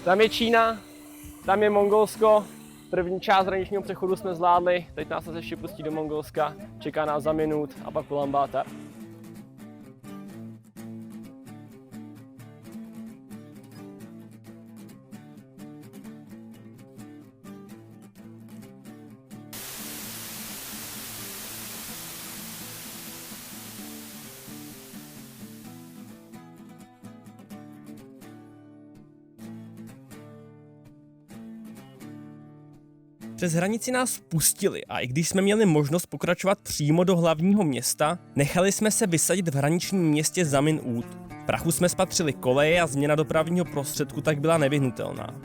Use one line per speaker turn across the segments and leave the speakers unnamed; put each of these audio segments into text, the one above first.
Tam je Čína, tam je Mongolsko. První část hraničního přechodu jsme zvládli, teď nás ještě pustí do Mongolska, čeká nás za minut a pak Ulaanbaatar.
Přes hranici nás pustili a i když jsme měli možnost pokračovat přímo do hlavního města, nechali jsme se vysadit v hraničním městě Zamin Ud. V prachu jsme spatřili koleje a změna dopravního prostředku tak byla nevyhnutelná.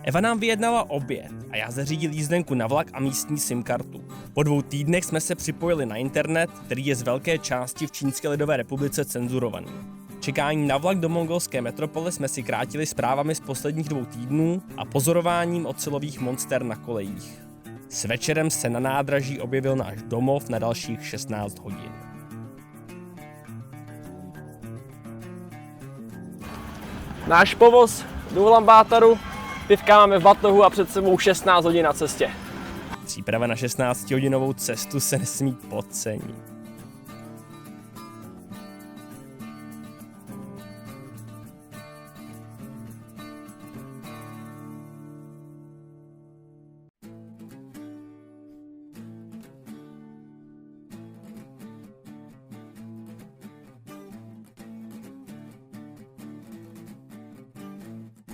Eva nám vyjednala oběd a já zařídil jízdenku na vlak a místní SIM kartu. Po 2 týdnech jsme se připojili na internet, který je z velké části v Čínské lidové republice cenzurovaný. Čekání na vlak do mongolské metropole jsme si krátili zprávami z posledních 2 týdnů a pozorováním ocelových monster na kolejích. S večerem se na nádraží objevil náš domov na dalších 16 hodin.
Náš povoz do Ulaanbaataru, pivka máme v batohu a před sebou 16 hodin na cestě.
Příprava na 16hodinovou cestu se nesmí podcenit.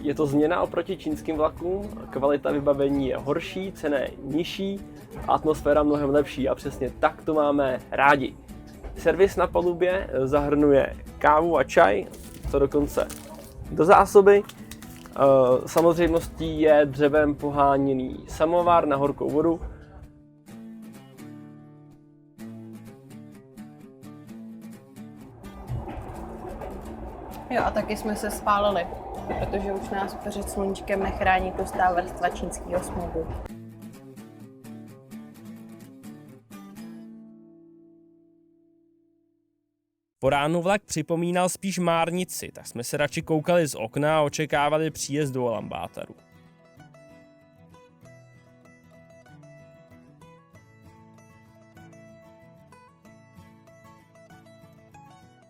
Je to změna oproti čínským vlakům, kvalita vybavení je horší, cena je nižší, atmosféra mnohem lepší a přesně tak to máme rádi. Servis na palubě zahrnuje kávu a čaj, to dokonce do zásoby. Samozřejmostí je dřevem poháněný samovar na horkou vodu.
Jo, a taky jsme se spálili, protože už nás před sluníčkem nechrání tlustá vrstva čínského smogu.
Po ránu vlak připomínal spíš márnici, tak jsme se radši koukali z okna a očekávali příjezd do Ulaanbaataru.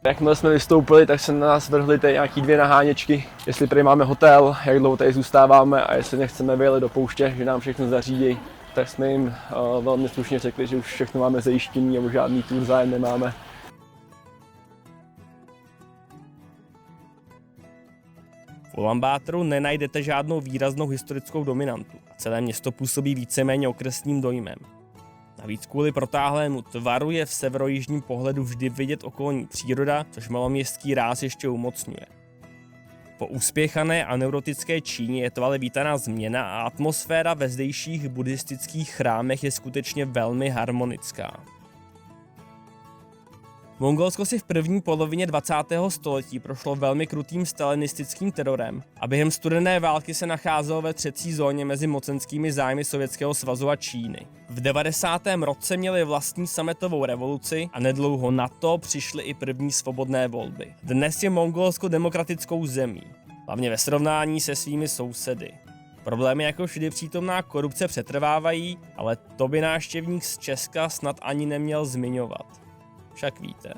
Jakmile jsme vystoupili, tak se na nás vrhly nějaký 2 naháněčky, jestli tady máme hotel, jak dlouho tady zůstáváme a jestli nechceme vyjet do pouště, že nám všechno zařídí. Tak jsme jim velmi slušně řekli, že už všechno máme zajištěný a žádný tour zájem nemáme.
V Ulaanbaataru nenajdete žádnou výraznou historickou dominantu a celé město působí víceméně okresním dojmem. Navíc kvůli protáhlému tvaru je v severojižním pohledu vždy vidět okolní příroda, což maloměstský ráz ještě umocňuje. Po uspěchané a neurotické Číně je to ale vítaná změna a atmosféra ve zdejších buddhistických chrámech je skutečně velmi harmonická. Mongolsko si v první polovině 20. století prošlo velmi krutým stalinistickým terorem a během studené války se nacházelo ve 3. zóně mezi mocenskými zájmy Sovětského svazu a Číny. V 90. roce měli vlastní sametovou revoluci a nedlouho na to přišly i první svobodné volby. Dnes je Mongolsko demokratickou zemí, hlavně ve srovnání se svými sousedy. Problémy jako všudy přítomná korupce přetrvávají, ale to by návštěvník z Česka snad ani neměl zmiňovat. Však víte,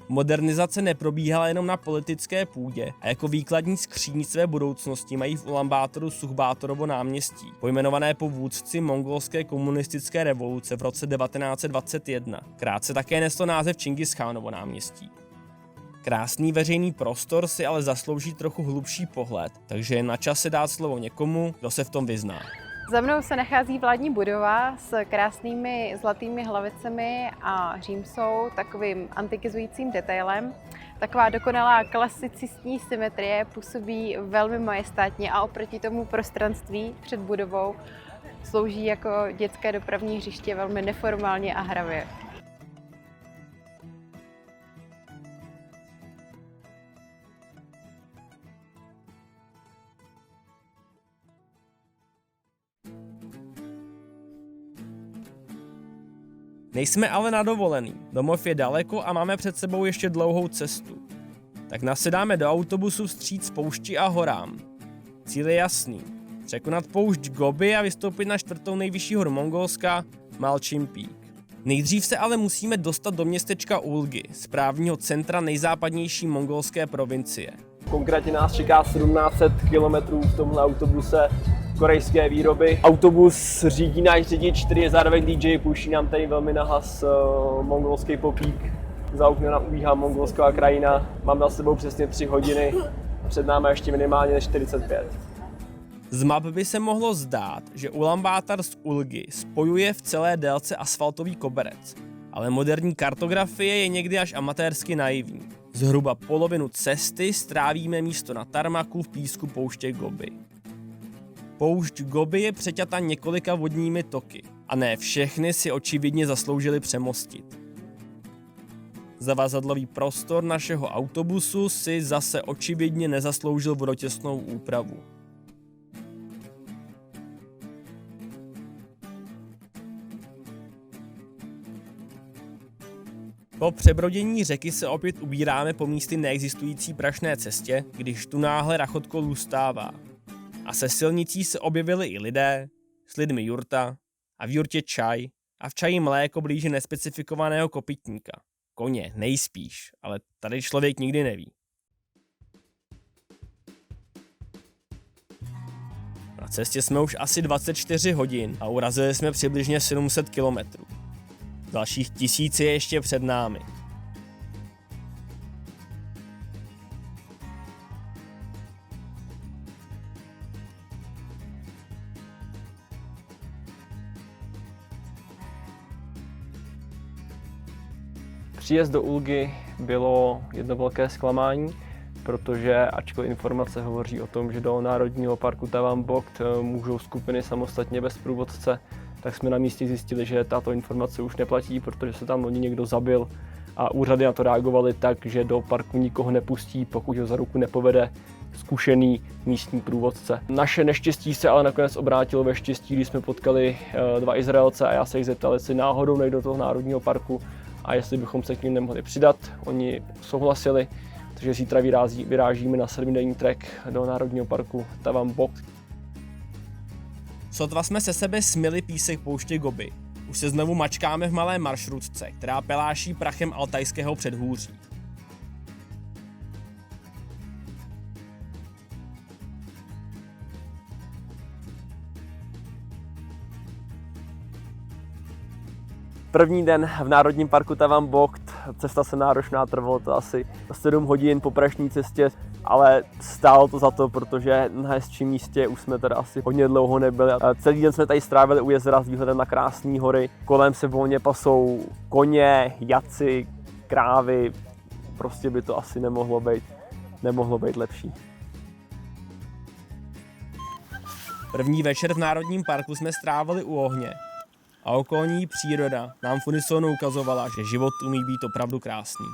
modernizace neprobíhala jenom na politické půdě a jako výkladní skříň své budoucnosti mají v Ulaanbaataru Sukhbátorovo náměstí, pojmenované po vůdci mongolské komunistické revoluce v roce 1921. Krátce také neslo název Čingischánovo náměstí. Krásný veřejný prostor si ale zaslouží trochu hlubší pohled, takže je na čase dát slovo někomu, kdo se v tom vyzná.
Za mnou se nachází vládní budova s krásnými zlatými hlavicemi a římsou, takovým antikizujícím detailem. Taková dokonalá klasicistní symetrie působí velmi majestátně a oproti tomu prostranství před budovou slouží jako dětské dopravní hřiště velmi neformálně a hravě.
Nejsme ale na dovolený, domov je daleko a máme před sebou ještě dlouhou cestu. Tak nasedáme do autobusu vstříc poušti a horám. Cíl je jasný. Překonat poušť Gobi a vystoupit na 4. nejvyšší horu Mongolska, Malchin Peak. Nejdřív se ale musíme dostat do městečka Ulgi, správního centra nejzápadnější mongolské provincie.
Konkrétně nás čeká 1700 km v tomhle autobuse korejské výroby. Autobus řídí náš řidič, který je zároveň DJ, pouští nám tady velmi nahlas mongolský popík. Za oknem nám ubíhá mongolská krajina, mám na sebou přesně 3 hodiny, před námi ještě minimálně 45.
Z map by se mohlo zdát, že Ulaanbaatar s Ulgi spojuje v celé délce asfaltový koberec, ale moderní kartografie je někdy až amatérsky naivní. Zhruba polovinu cesty strávíme místo na tarmaku v písku pouště Gobi. Poušť Gobi je přeťata několika vodními toky a ne všechny si očividně zasloužili přemostit. Zavazadlový prostor našeho autobusu si zase očividně nezasloužil vodotěsnou úpravu. Po přebrodění řeky se opět ubíráme po místy neexistující prašné cestě, když tu náhle rachotko lůstává. A se silnicí se objevili i lidé, s lidmi jurta a v jurtě čaj a v čaji mléko blíže nespecifikovaného kopytníka. Koně, nejspíš, ale tady člověk nikdy neví. Na cestě jsme už asi 24 hodin a urazili jsme přibližně 700 kilometrů. Dalších 1000 je ještě před námi.
Příjezd do Ulgi bylo jedno velké zklamání, protože ačkoliv informace hovoří o tom, že do Národního parku Tawang-Bogt můžou skupiny samostatně bez průvodce, tak jsme na místě zjistili, že tato informace už neplatí, protože se tam loni někdo zabil a úřady na to reagovaly tak, že do parku nikoho nepustí, pokud ho za ruku nepovede zkušený místní průvodce. Naše neštěstí se ale nakonec obrátilo ve štěstí, když jsme potkali 2 Izraelce a já se jich zeptal, jestli náhodou nejdou do toho národního parku a jestli bychom se k ním nemohli přidat. Oni souhlasili, takže zítra vyrážíme na 7denní trek do národního parku Tawang-Bogt.
Sotva jsme se sebe smyli písek pouště Gobi. Už se znovu mačkáme v malé maršrutce, která peláší prachem altajského předhůří.
První den v Národním parku Tawang-Bogt, cesta se náročná, trvalo to asi 7 hodin po prašní cestě, ale stálo to za to, protože na hezčím místě už jsme tady asi hodně dlouho nebyli. Celý den jsme tady strávili u jezera s výhledem na krásné hory, kolem se volně pasou koně, jaci, krávy, prostě by to asi nemohlo být lepší.
První večer v Národním parku jsme strávili u ohně. A okolní příroda nám v unisonu ukazovala, že život umí být opravdu krásný.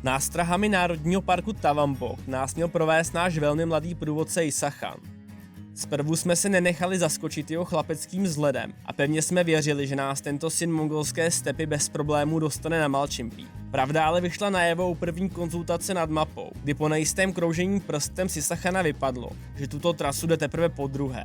Nástrahami Národního parku Tawang-Bogt nás měl provést náš velmi mladý průvodce Isachan. Zprvu jsme se nenechali zaskočit jeho chlapeckým vzhledem a pevně jsme věřili, že nás tento syn mongolské stepy bez problémů dostane na Malchin Peak. Pravda ale vyšla najevo u první konzultace nad mapou, kdy po nejistém kroužení prstem z Isachana vypadlo, že tuto trasu jde teprve podruhé.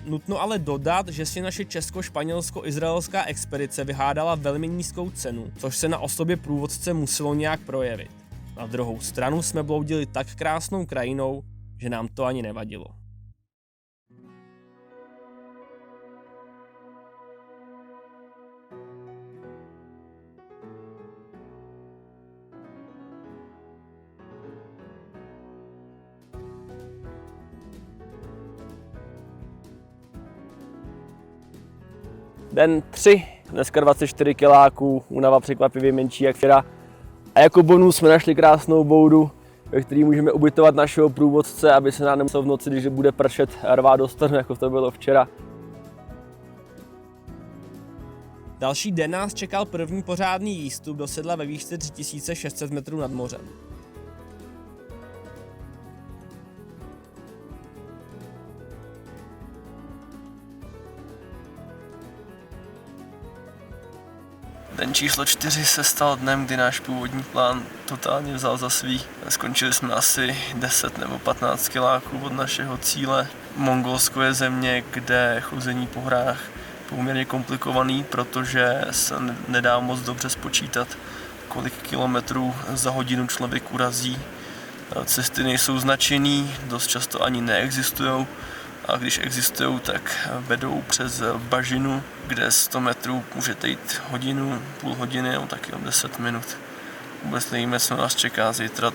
Nutno ale dodat, že si naše česko-španělsko-izraelská expedice vyhádala velmi nízkou cenu, což se na osobě průvodce muselo nějak projevit. Na druhou stranu jsme bloudili tak krásnou krajinou, že nám to ani nevadilo.
Den 3, dneska 24 kiláků, únava překvapivě menší jak včera. A jako bonus jsme našli krásnou boudu, ve které můžeme ubytovat našeho průvodce, aby se nám nemusel v noci, když bude pršet, rvát do strnu, jako to bylo včera.
Další den nás čekal první pořádný výstup do sedla ve výšce 3600 metrů nad mořem.
Den Den číslo 4 se stal dnem, kdy náš původní plán totálně vzal za svý. Skončili jsme asi 10 nebo 15 kiláků od našeho cíle. Mongolsko je země, kde chození po horách poměrně komplikovaný, protože se nedá moc dobře spočítat, kolik kilometrů za hodinu člověk urazí. Cesty nejsou značený, dost často ani neexistují. A když existují, tak vedou přes bažinu, kde 100 metrů můžete jít hodinu, půl hodiny nebo taky 10 minut. Vůbec nevíme, co nás čeká zítra.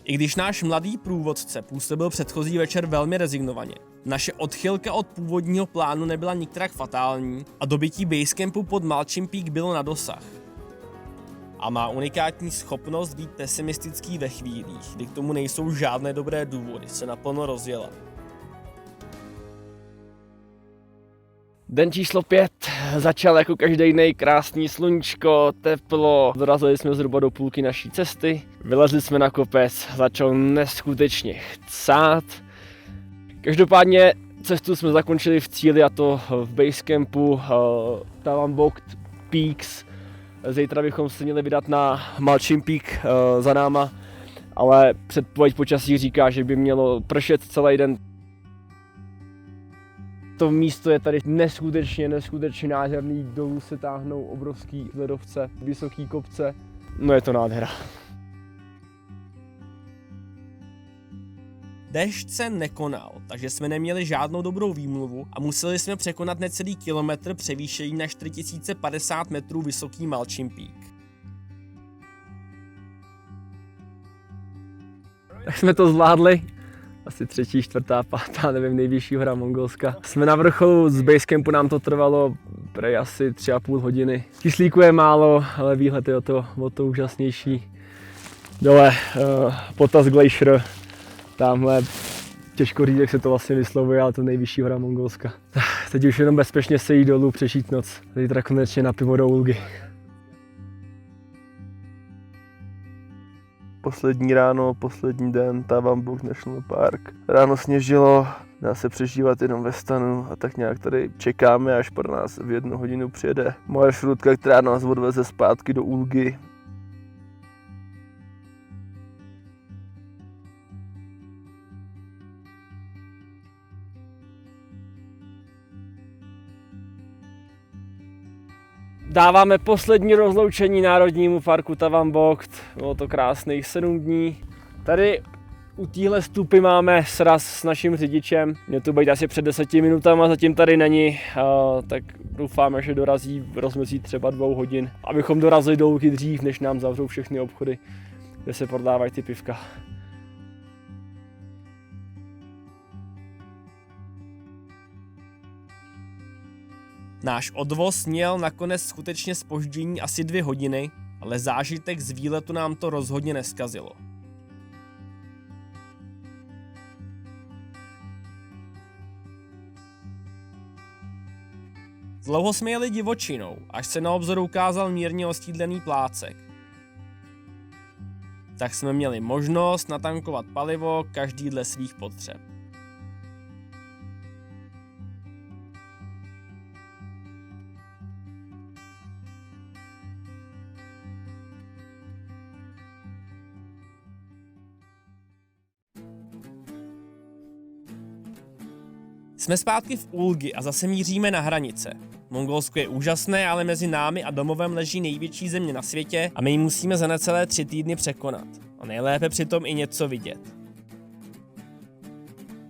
I když náš mladý průvodce působil předchozí večer velmi rezignovaně, naše odchylka od původního plánu nebyla nikterak fatální a dobytí basecampu pod Malchin Peak bylo na dosah. A má unikátní schopnost být pesimistický ve chvílích, kdy k tomu nejsou žádné dobré důvody se naplno rozdělat.
Den číslo 5 začal jako každý jiný, krásný sluníčko, teplo. Dorazili jsme zhruba do půlky naší cesty, vylezli jsme na kopec, začal neskutečně chcát. Každopádně cestu jsme zakončili v cíli, a to v basecampu Tawambok Peaks. Zítra bychom se měli vydat na Malchin Peak za náma, ale předpověď počasí říká, že by mělo pršet celý den. To místo je tady neskutečně nádherný, dolů se táhnou obrovský ledovce, vysoký kopce, no je to nádhera.
Déšť se nekonal, takže jsme neměli žádnou dobrou výmluvu a museli jsme překonat necelý kilometr převýšení na 4050 metrů vysoký Malchin Peak.
Tak jsme to zvládli. Asi 3., 4., 5., nevím, nejvyšší hora Mongolska. Jsme na vrcholu, z basecampu nám to trvalo prej asi 3,5 hodiny. Kyslíku je málo, ale výhled je o to úžasnější. Dole Potas Glacier, tamhle těžko říct, jak se to vlastně vyslovuje, ale to nejvyšší hora Mongolska. Teď už jenom bezpečně se jít dolů, přežít noc. Zítra konečně na pivo do Ulgy. Poslední ráno, poslední den, Tawambok National Park. Ráno sněžilo, dá se přežívat jenom ve stanu a tak nějak tady čekáme, až pro nás v 1 hodinu přijede moje šrutka, která nás odveze zpátky do Ulgy. Dáváme poslední rozloučení Národnímu parku Tawambok. Bylo to krásných 7 dní. Tady u téhle stupy máme sraz s naším řidičem. Měl to být asi před 10 minutami, zatím tady není. Tak doufáme, že dorazí v rozmezí třeba 2 hodin, abychom dorazili do Ulgy dřív, než nám zavřou všechny obchody, kde se prodávají ty pivka.
Náš odvoz měl nakonec skutečně zpoždění asi 2 hodiny, ale zážitek z výletu nám to rozhodně neskazilo. Dlouho jsme jeli divočinou, až se na obzoru ukázal mírně osídlený plácek. Tak jsme měli možnost natankovat palivo každý dle svých potřeb. Jsme zpátky v Ulgy a zase míříme na hranice. Mongolsko je úžasné, ale mezi námi a domovem leží největší země na světě a my ji musíme za necelé 3 týdny překonat. A nejlépe přitom i něco vidět.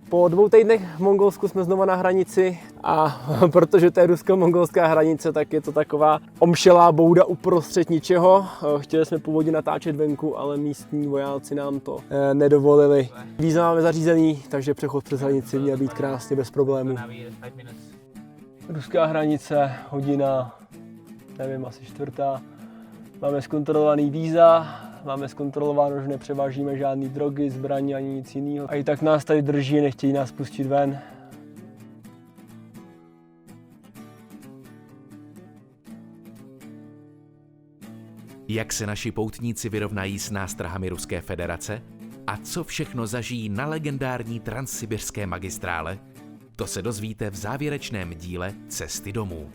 Po 2 týdnech v Mongolsku jsme znova na hranici a protože to je rusko-mongolská hranice, tak je to taková omšelá bouda uprostřed ničeho. Chtěli jsme původně natáčet venku, ale místní vojáci nám to nedovolili. Víza máme zařízený, takže přechod přes hranici měl být krásně bez problémů. Ruská hranice, hodina, nevím, asi 4. Máme zkontrolovaný víza. Máme zkontrolováno, že nepřevážíme žádné drogy, zbraně ani nic jiného. A i tak nás tady drží, nechtějí nás pustit ven.
Jak se naši poutníci vyrovnají s nástrahami Ruské federace? A co všechno zažijí na legendární transsibirské magistrále? To se dozvíte v závěrečném díle Cesty domů.